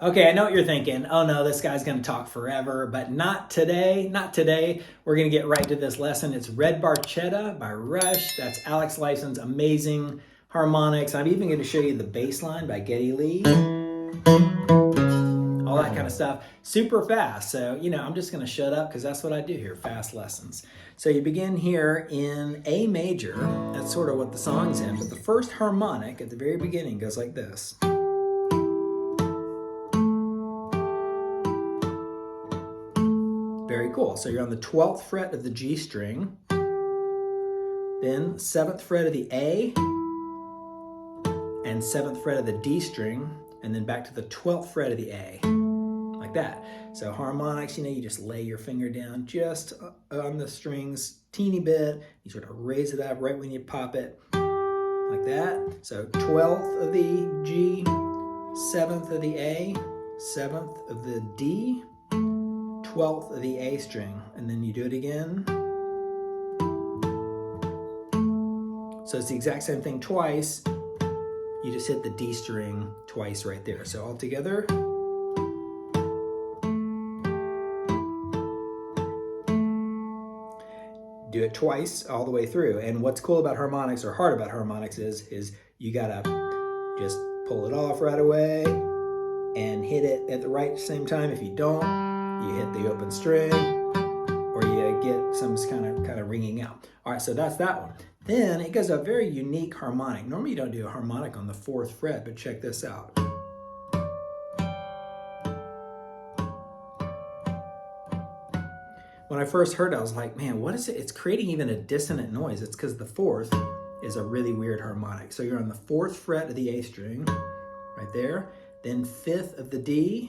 Okay, I know what you're thinking. Oh no, this guy's going to talk forever, but not today. Not today. We're going to get right to this lesson. It's Red Barchetta by Rush. That's Alex Lifeson's amazing harmonics. I'm even going to show you the Bassline by Geddy Lee. All that kind of stuff. Super fast. So, I'm just going to shut up because that's what I do here, fast lessons. So you begin here in A major. That's sort of what the song's in. But the first harmonic at the very beginning goes like this. Very cool. So you're on the 12th fret of the G string, then 7th fret of the A, and 7th fret of the D string, and then back to the 12th fret of the A, like that. So harmonics, you just lay your finger down just on the strings, teeny bit. You sort of raise it up right when you pop it, like that. So 12th of the G, 7th of the A, 7th of the D, 12th of the A string, and then you do it again. So it's the exact same thing twice. You just hit the D string twice right there. So all together. Do it twice all the way through. And what's cool about harmonics, or hard about harmonics, is you gotta just pull it off right away and hit it at the right same time. If you don't, you hit the open string, or you get some kind of ringing out. All right, so that's that one. Then it goes a very unique harmonic. Normally you don't do a harmonic on the 4th fret, but check this out. When I first heard it, I was like, man, what is it? It's creating even a dissonant noise. It's because the 4th is a really weird harmonic. So you're on the 4th fret of the A string, right there, then 5th of the D,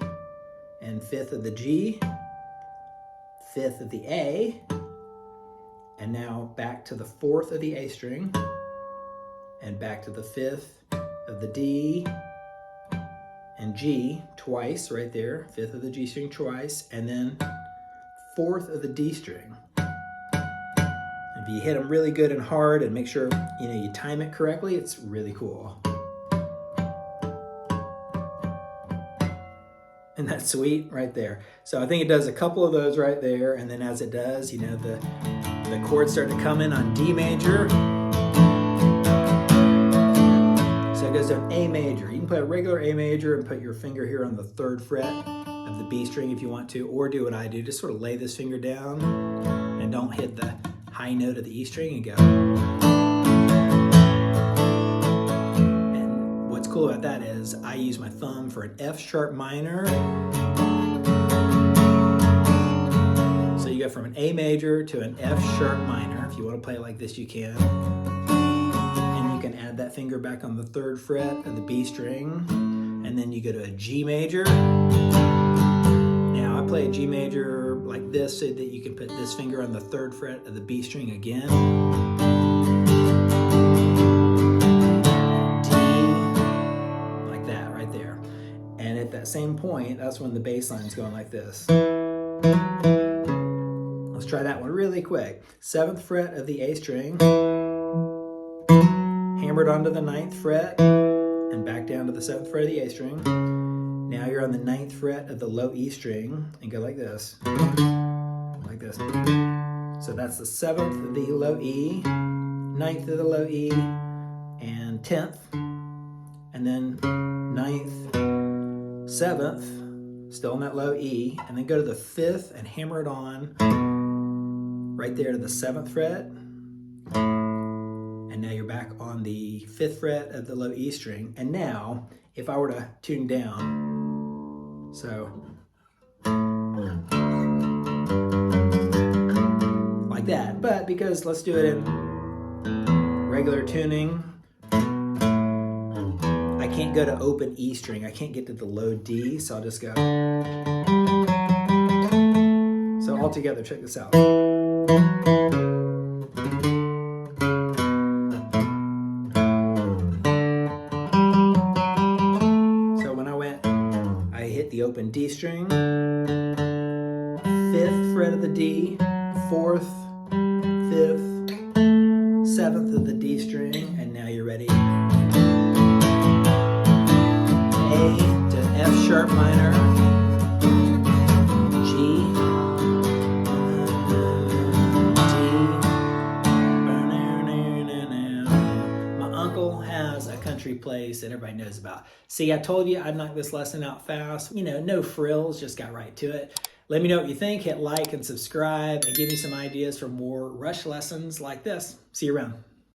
and 5th of the G, 5th of the A, and now back to the 4th of the A string, and back to the 5th of the D and G twice right there, 5th of the G string twice, and then 4th of the D string. If you hit them really good and hard and make sure you time it correctly, it's really cool. Isn't that sweet right there? So I think it does a couple of those right there, and then as it does, the chords start to come in on D major. So it goes to an A major. You can play a regular A major and put your finger here on the 3rd fret of the B string if you want to, or do what I do, just sort of lay this finger down and don't hit the high note of the E string and go. What's cool about that is I use my thumb for an F sharp minor. So you go from an A major to an F sharp minor. If you want to play it like this, you can. And you can add that finger back on the 3rd fret of the B string. And then you go to a G major. Now I play a G major like this so that you can put this finger on the 3rd fret of the B string again. At that same point, that's when the bass line's going like this. Let's try that one really quick. 7th fret of the A string, hammered onto the 9th fret, and back down to the 7th fret of the A string. Now you're on the 9th fret of the low E string, and go like this. Like this. So that's the 7th of the low E, 9th of the low E, and 10th, and then 9th, 7th, still in that low E, and then go to the 5th and hammer it on right there to the 7th fret. And now you're back on the 5th fret of the low E string. And now, if I were to tune down, so like that, but because let's do it in regular tuning, I can't go to open E string. I can't get to the low D, so I'll just go. So all together, check this out. So when I hit the open D string, 5th fret of the D, 4th, 5th, 7th of the D string, and now you're ready. A to F sharp. sharp minor, G, my uncle has a country place that everybody knows about. See, I told you I'd knock this lesson out fast. You know, no frills, just got right to it. Let me know what you think. Hit like and subscribe and give me some ideas for more rush lessons like this. See you around.